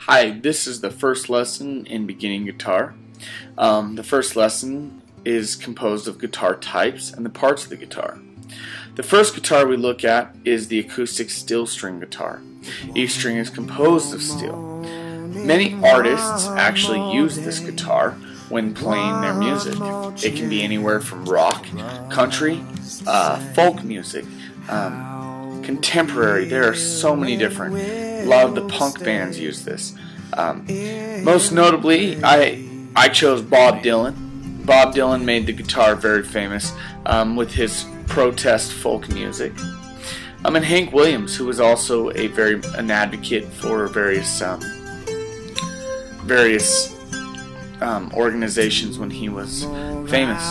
Hi, this is the first lesson in beginning guitar. The first lesson is composed of guitar types and the parts of the guitar. The first guitar we look at is the acoustic steel string guitar. Each string is composed of steel. Many artists actually use this guitar when playing their music. It can be anywhere from rock, country, folk music, contemporary. There are so many different. A lot of the punk bands use this. Most notably, I chose Bob Dylan. Bob Dylan made the guitar very famous with his protest folk music. And Hank Williams, who was also an advocate for various organizations when he was famous.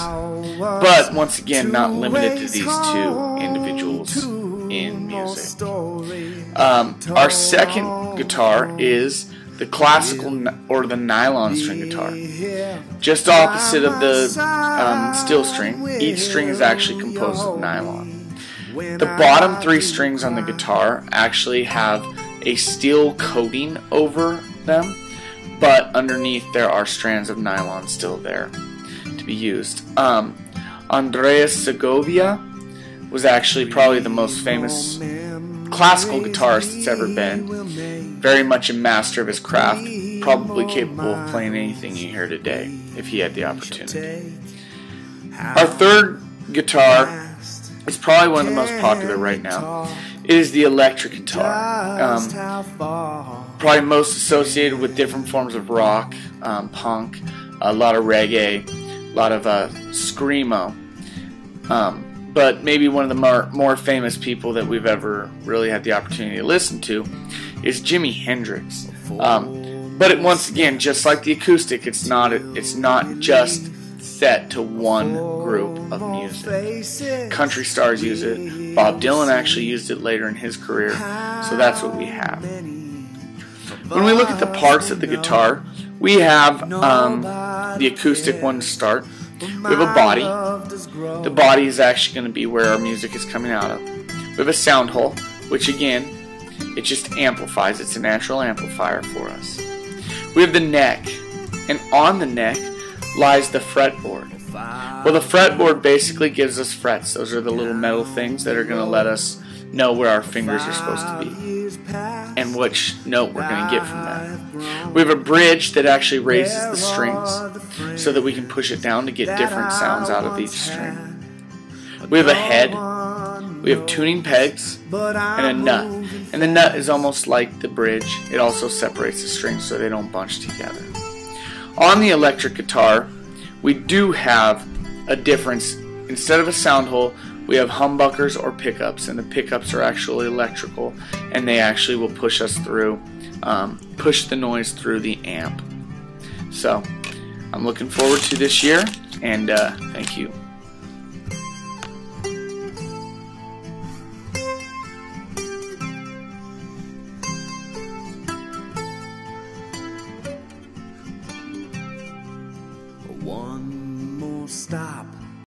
But once again, not limited to these two individuals in music. Our second guitar is the classical or the nylon string guitar. Just opposite of the steel string, each string is actually composed of nylon. The bottom three strings on the guitar actually have a steel coating over them, but underneath there are strands of nylon still there to be used. Andreas Segovia was actually probably the most famous classical guitarist that's ever been. Very much a master of his craft, probably capable of playing anything you hear today if he had the opportunity. Our third guitar is probably one of the most popular right now. It is the electric guitar. Probably most associated with different forms of rock, punk, a lot of reggae, a lot of screamo. But maybe one of the more famous people that we've ever really had the opportunity to listen to is Jimi Hendrix. But once again, just like the acoustic, it's not just set to one group of music. Country stars use it. Bob Dylan actually used it later in his career, so that's what we have. When we look at the parts of the guitar, we have the acoustic one to start. We have a body. The body is actually going to be where our music is coming out of. We have a sound hole, which again, it just amplifies. It's a natural amplifier for us. We have the neck, and on the neck lies the fretboard. Well, the fretboard basically gives us frets. Those are the little metal things that are going to let us know where our fingers are supposed to be and which note we're going to get from that. We have a bridge that actually raises the strings so that we can push it down to get different sounds out of each string. We have a head, we have tuning pegs, and a nut. And the nut is almost like the bridge. It also separates the strings so they don't bunch together. On the electric guitar, we do have a difference. Instead of a sound hole, we have humbuckers or pickups, and the pickups are actually electrical, and they actually will push us through, push the noise through the amp. So, I'm looking forward to this year, and thank you.